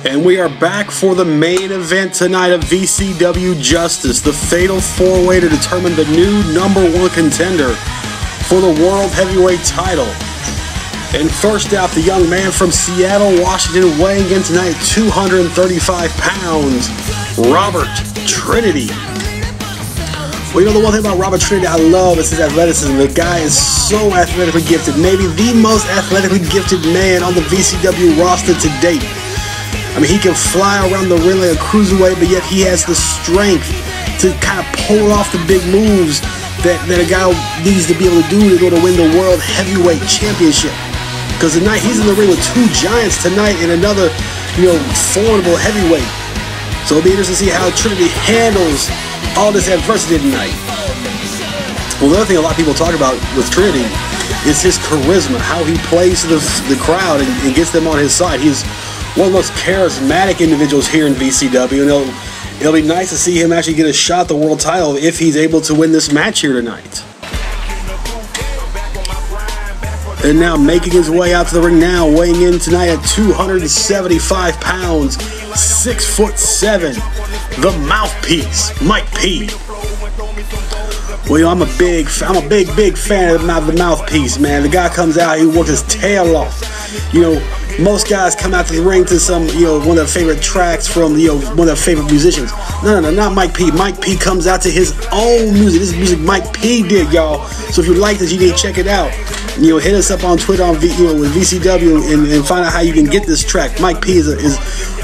And we are back for the main event tonight of VCW Justice, the fatal four-way to determine the new #1 contender for the World Heavyweight title. And first out, the young man from Seattle, Washington, weighing in tonight at 235 pounds, Robert Trinity. Well, you know, the one thing about Robert Trinity I love is his athleticism. The guy is so athletically gifted, maybe the most athletically gifted man on the VCW roster to date. I mean, he can fly around the ring like a cruiserweight, but yet he has the strength to kind of pull off the big moves that a guy needs to be able to do in order to win the World Heavyweight Championship. Because tonight, he's in the ring with two giants tonight and another, formidable heavyweight. So it'll be interesting to see how Trinity handles all this adversity tonight. Well, the other thing a lot of people talk about with Trinity is his charisma, how he plays to the crowd and gets them on his side. He's one of the most charismatic individuals here in VCW, and it'll be nice to see him actually get a shot at the world title if he's able to win this match here tonight. And now making his way out to the ring now, weighing in tonight at 275 pounds, 6'7", the mouthpiece, Mike P. Well, I'm a big fan of the mouthpiece, man. The guy comes out, he works his tail off. Most guys come out to the ring to some, one of their favorite tracks from, one of their favorite musicians. No, not Mike P. Mike P comes out to his own music. This is music Mike P did, y'all. So if you like this, you need to check it out. Hit us up on Twitter with VCW and find out how you can get this track. Mike P is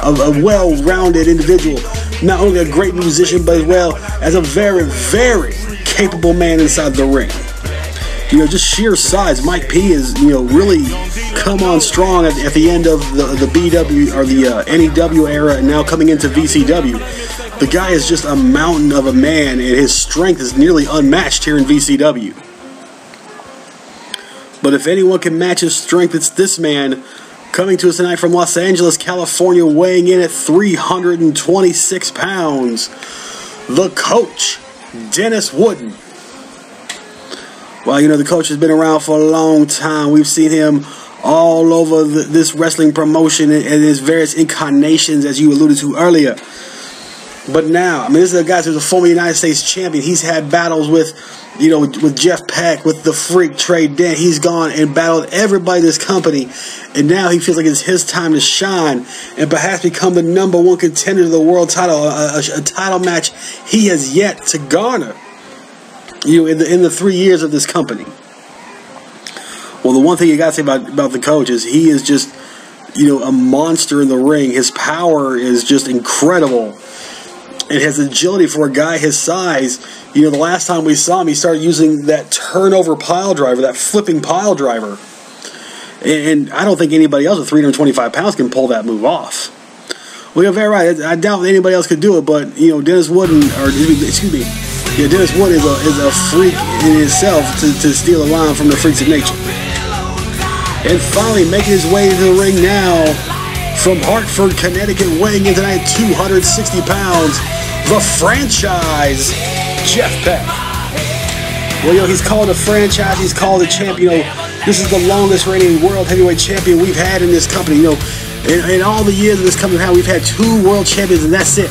a well-rounded individual. Not only a great musician, but as well as a very, very capable man inside the ring. Just sheer size. Mike P is, really come on strong at the end of the BW or the NEW era and now coming into VCW. The guy is just a mountain of a man, and his strength is nearly unmatched here in VCW. But if anyone can match his strength, it's this man coming to us tonight from Los Angeles, California, weighing in at 326 pounds, the coach, Denis Wooden. Well, the coach has been around for a long time. We've seen him all over this wrestling promotion and his various incarnations, as you alluded to earlier. But now, this is a guy who's a former United States champion. He's had battles with Jeff Peck, with the Freak, Trey Dent. He's gone and battled everybody in this company. And now he feels like it's his time to shine and perhaps become the #1 contender to the world title, a title match he has yet to garner. In the 3 years of this company. Well, the one thing you got to say about the coach is he is just, a monster in the ring. His power is just incredible. And his agility for a guy his size, the last time we saw him, he started using that turnover pile driver, that flipping pile driver. And I don't think anybody else with 325 pounds can pull that move off. Well, you're very right. I doubt anybody else could do it, but, Denis Wooden, Denis Wooden is a freak in itself to steal a line from the Freaks of Nature. And finally making his way into the ring now from Hartford, Connecticut, weighing in tonight 260 pounds, the franchise, Jeff Peck. Well, he's called a franchise, he's called a champ. This is the longest reigning World Heavyweight Champion we've had in this company. In all the years of this company, we've had 2 world champions, and that's it.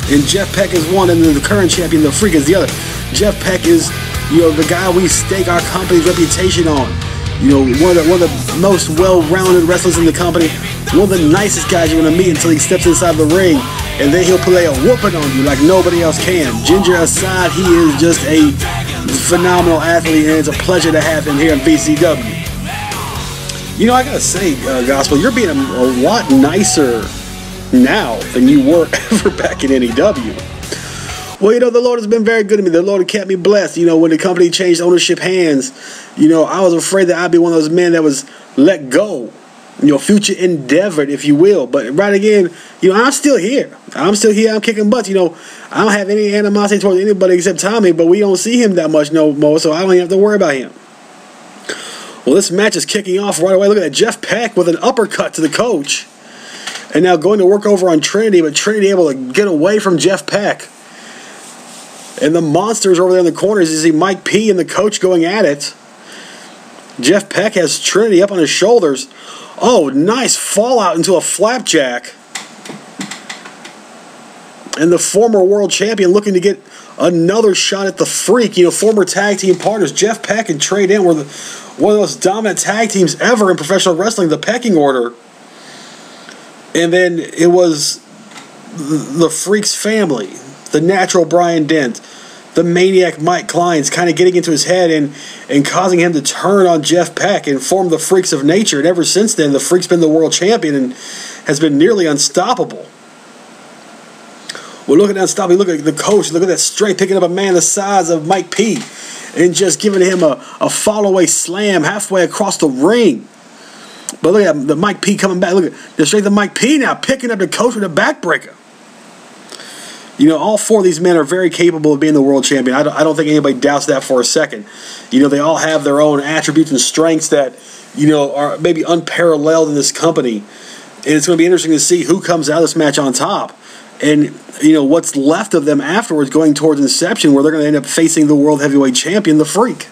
And Jeff Peck is one, and then the current champion, the Freak, is the other. Jeff Peck is, the guy we stake our company's reputation on. One of the most well-rounded wrestlers in the company. One of the nicest guys you're going to meet until he steps inside the ring. And then he'll play a whooping on you like nobody else can. Ginger aside, he is just a phenomenal athlete, and it's a pleasure to have him here in VCW. I got to say, Gospel, you're being a lot nicer now than you were ever back in NEW. Well, the Lord has been very good to me. The Lord has kept me blessed. When the company changed ownership hands, I was afraid that I'd be one of those men that was let go, future endeavored, if you will. But right again, I'm still here. I'm kicking butts. I don't have any animosity towards anybody except Tommy, but we don't see him that much no more, so I don't even have to worry about him. Well, this match is kicking off right away. Look at that, Jeff Peck with an uppercut to the coach. And now going to work over on Trinity, but Trinity able to get away from Jeff Peck. And the monsters over there in the corners, you see Mike P and the coach going at it. Jeff Peck has Trinity up on his shoulders. Oh, nice fallout into a flapjack. and the former world champion looking to get another shot at the Freak. You know, former tag team partners Jeff Peck and Trey Dent were one of the most dominant tag teams ever in professional wrestling, the Pecking Order. And then it was the Freak's family, the Natural Brian Dent, the Maniac Mike Klein's kind of getting into his head and causing him to turn on Jeff Peck and form the Freaks of Nature. And ever since then, the Freak's been the world champion and has been nearly unstoppable. Well, look at unstoppable. Look at the coach. Look at that strength, picking up a man the size of Mike P. and just giving him a fall-away slam halfway across the ring. But look at the Mike P coming back. Look at the strength of Mike P now, picking up the coach with a backbreaker. You know, all four of these men are very capable of being the world champion. I don't think anybody doubts that for a second. You know, they all have their own attributes and strengths that, you know, are maybe unparalleled in this company. And it's going to be interesting to see who comes out of this match on top. And, you know, what's left of them afterwards going towards Inception, where they're going to end up facing the World Heavyweight Champion, the Freak.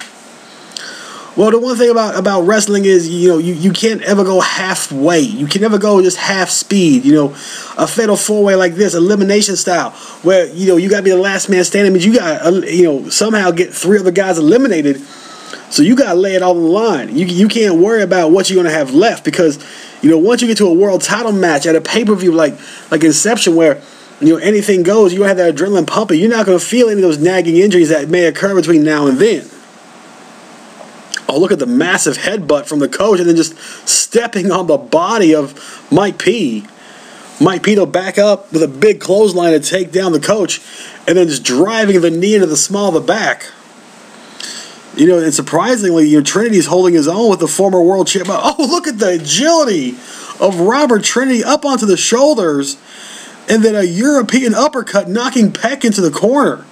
Well, the one thing about wrestling is, you know, you can't ever go halfway. You can never go just half speed. You know, a fatal four-way like this, elimination style, where, you know, you got to be the last man standing, means you got to, you know, somehow get three other guys eliminated. So you got to lay it all on the line. You can't worry about what you're going to have left, because, you know, once you get to a world title match at a pay-per-view like Inception, where, you know, anything goes, you have that adrenaline pumping, you're not going to feel any of those nagging injuries that may occur between now and then. Oh, look at the massive headbutt from the coach, and then just stepping on the body of Mike P. Mike P will back up with a big clothesline to take down the coach, and then just driving the knee into the small of the back. You know, and surprisingly, you know, Trinity's holding his own with the former world champion. Oh, look at the agility of Robert Trinity up onto the shoulders, and then a European uppercut knocking Peck into the corner.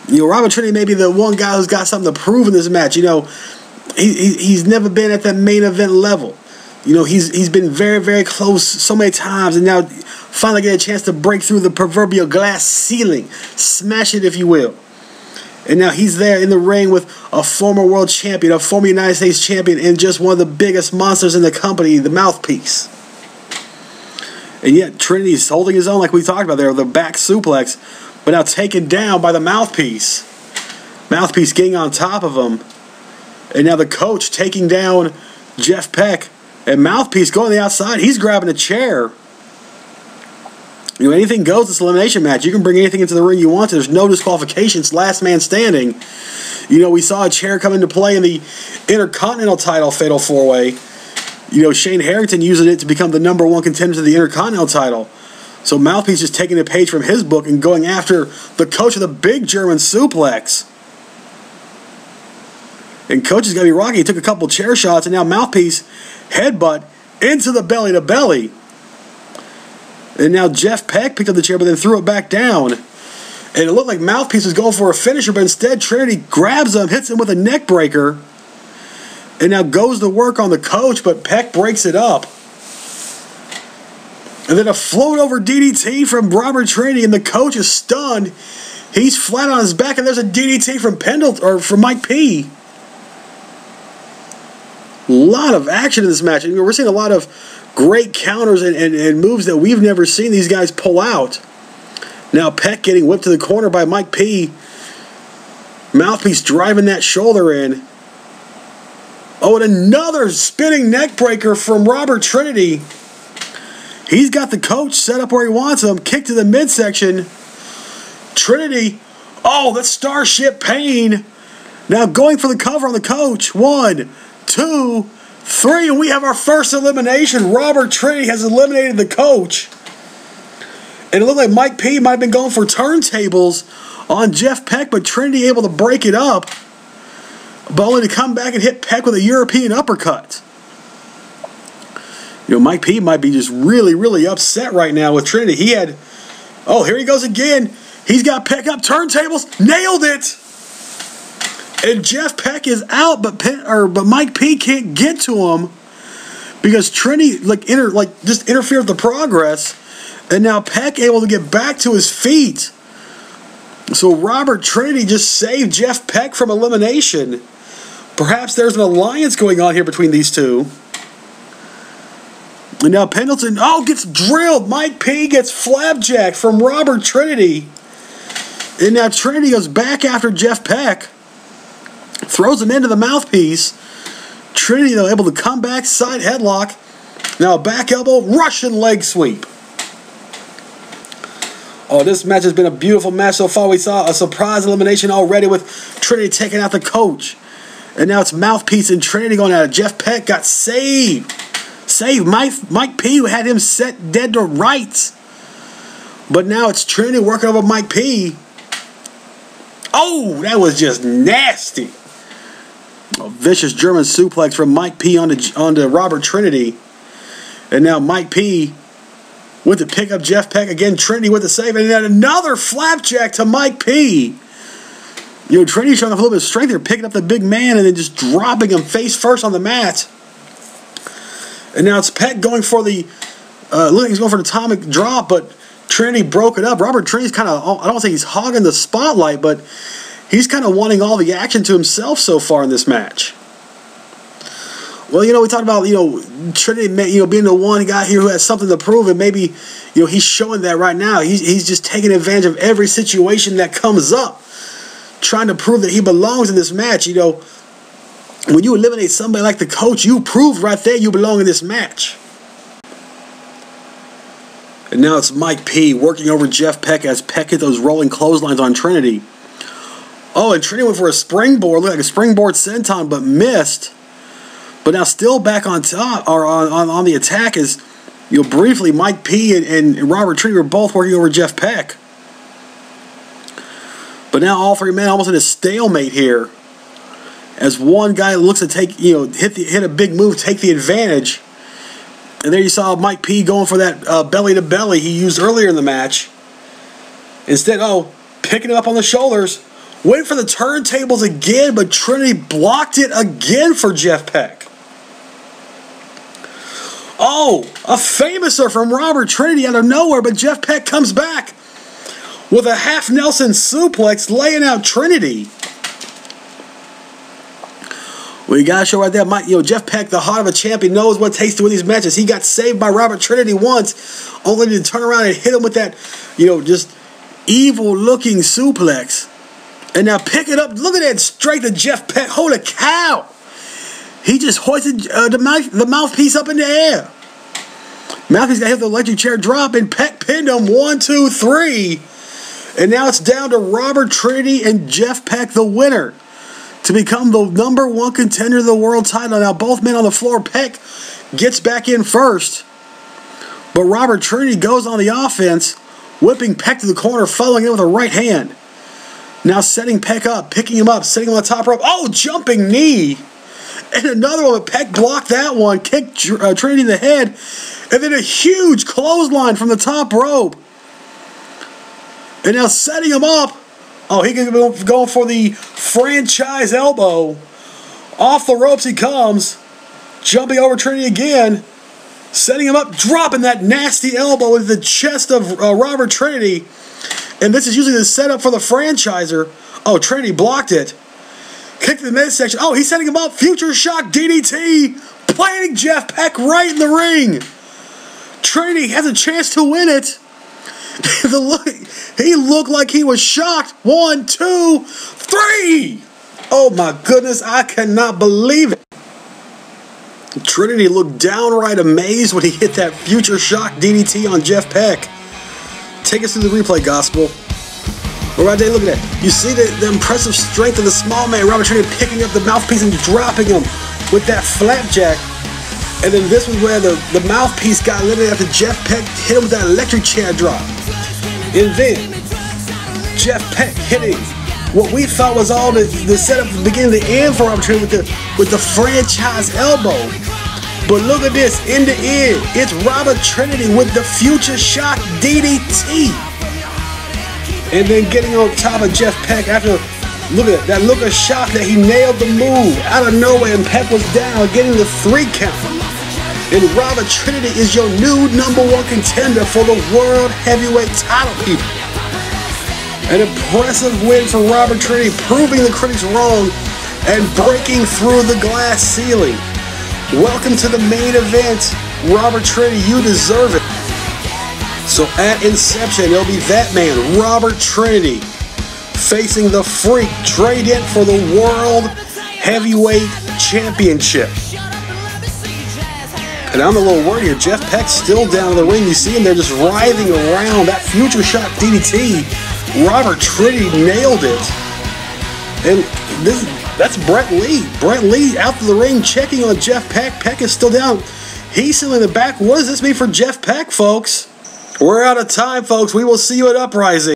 You know, Robert Trinity may be the one guy who's got something to prove in this match. You know, he's never been at that main event level. You know, he's been very, very close so many times, and now finally get a chance to break through the proverbial glass ceiling, smash it, if you will. And now he's there in the ring with a former world champion, a former United States champion, and just one of the biggest monsters in the company, the Mouthpiece. And yet Trinity's holding his own, like we talked about there, the back suplex, but now taken down by the Mouthpiece. Mouthpiece getting on top of him. And now the coach taking down Jeff Peck. And Mouthpiece going to the outside. He's grabbing a chair. You know, anything goes this elimination match. You can bring anything into the ring you want to. There's no disqualifications. Last man standing. You know, we saw a chair come into play in the Intercontinental title Fatal 4-Way. You know, Shane Harrington using it to become the #1 contender to the Intercontinental title. So Mouthpiece just taking a page from his book and going after the coach of the big German suplex. And coach is going to be rocky. He took a couple chair shots, and now Mouthpiece headbutt into the belly-to-belly. And now Jeff Peck picked up the chair, but then threw it back down. And it looked like Mouthpiece was going for a finisher, but instead Trinity grabs him, hits him with a neck breaker, and now goes to work on the coach, but Peck breaks it up. And then a float-over DDT from Robert Trinity, and the coach is stunned. He's flat on his back, and there's a DDT from from Mike P. A lot of action in this match. And we're seeing a lot of great counters and moves that we've never seen these guys pull out. Now Peck getting whipped to the corner by Mike P. Mouthpiece driving that shoulder in. Oh, and another spinning neck breaker from Robert Trinity. He's got the coach set up where he wants him. Kick to the midsection. Trinity. Oh, that's Starship Pain. Now going for the cover on the coach. 1, 2, 3. And we have our first elimination. Robert Trinity has eliminated the coach. And it looked like Mike P might have been going for turntables on Jeff Peck, but Trinity able to break it up. But only to come back and hit Peck with a European uppercut. You know, Mike P might be just really, really upset right now with Trinity. He had, oh, here he goes again. He's got Peck up, turntables, nailed it. And Jeff Peck is out, but Mike P can't get to him because Trinity just interfered with the progress. And now Peck able to get back to his feet. So Robert Trinity just saved Jeff Peck from elimination. Perhaps there's an alliance going on here between these two. And now Pendleton, gets drilled. Mike P gets flapjacked from Robert Trinity. And now Trinity goes back after Jeff Peck. Throws him into the mouthpiece. Trinity, though, able to come back, side headlock. Now a back elbow, Russian leg sweep. Oh, this match has been a beautiful match so far. We saw a surprise elimination already with Trinity taking out the coach. And now it's mouthpiece and Trinity going at it. Jeff Peck got saved. Mike P had him set dead to rights. But now it's Trinity working over Mike P. Oh, that was just nasty. A vicious German suplex from Mike P onto Robert Trinity. And now Mike P went to pick up Jeff Peck. Again, Trinity with the save. And then another flapjack to Mike P. Trinity showing off a little bit of strength here, picking up the big man and then just dropping him face first on the mat. And now it's Peck going for the, look, he's going for the atomic drop, but Trinity broke it up. Robert Trinity's kind of, I don't think he's hogging the spotlight, but he's kind of wanting all the action to himself so far in this match. Well, we talked about, Trinity, being the one guy here who has something to prove, and maybe, he's showing that right now. He's just taking advantage of every situation that comes up, trying to prove that he belongs in this match. When you eliminate somebody like the coach, you proved right there you belong in this match. And now it's Mike P working over Jeff Peck as Peck hit those rolling clotheslines on Trinity. Oh, and Trinity went for a springboard, looked like a springboard senton, but missed. But now still back on top, or on the attack is, briefly Mike P and Robert Trinity were both working over Jeff Peck. But now all three men almost in a stalemate here, as one guy looks to take, hit a big move, take the advantage. And there you saw Mike P going for that belly to belly he used earlier in the match. Instead, picking him up on the shoulders, went for the turntables again, but Trinity blocked it again for Jeff Peck. Oh, a famouser from Robert Trinity out of nowhere, but Jeff Peck comes back with a half Nelson suplex, laying out Trinity. Well, you gotta show right there, Jeff Peck, the heart of a champion, knows what it takes to win these matches. He got saved by Robert Trinity once, only to turn around and hit him with that, just evil-looking suplex. And now pick it up. Look at that, straight to Jeff Peck. Holy cow! He just hoisted the mouthpiece up in the air. Mouthpiece got hit with the electric chair drop, and Peck pinned him 1, 2, 3. And now it's down to Robert Trinity and Jeff Peck, the winner, to become the #1 contender of the world title. Now both men on the floor. Peck gets back in first, but Robert Trinity goes on the offense, whipping Peck to the corner, following in with a right hand. Now setting Peck up, picking him up, sitting on the top rope. Oh, jumping knee. And another one, Peck blocked that one, kicked Trinity in the head, and then a huge clothesline from the top rope. And now setting him up. Oh, he can go for the franchise elbow. Off the ropes he comes, jumping over Trinity again, setting him up, dropping that nasty elbow into the chest of Robert Trinity. And this is usually the setup for the franchiser. Oh, Trinity blocked it. Kicked the midsection. Oh, he's setting him up. Future shock DDT. Planting Jeff Peck right in the ring. Trinity has a chance to win it. He looked like he was shocked. 1, 2, 3. Oh my goodness, I cannot believe it. Trinity looked downright amazed when he hit that future shock DDT on Jeff Peck. Take us through the replay, Gospel. But right there, look at that. You see the impressive strength of the small man, Robert Trinity, picking up the mouthpiece and dropping him with that flapjack. And then this was where the mouthpiece got eliminated after Jeff Peck hit him with that electric chair drop. And then Jeff Peck hitting what we thought was all the setup from the beginning to end for Robert Trinity with the franchise elbow. But look at this, in the end, it's Robert Trinity with the future shock DDT. And then getting on top of Jeff Peck after, look at that look of shock that he nailed the move out of nowhere, and Peck was down, getting the 3 count. And Robert Trinity is your new #1 contender for the World Heavyweight title, people. An impressive win for Robert Trinity, proving the critics wrong and breaking through the glass ceiling. Welcome to the main event. Robert Trinity, you deserve it. So at inception, it'll be that man, Robert Trinity, facing the Freak, Trey Dent, for the World Heavyweight Championship. And I'm a little worried here. Jeff Peck's still down in the ring. You see him there just writhing around. That future shot DDT. Robert Trinity nailed it. And that's Brett Lee. Brett Lee out to the ring checking on Jeff Peck. Peck is still down. He's still in the back. What does this mean for Jeff Peck, folks? We're out of time, folks. We will see you at Uprising.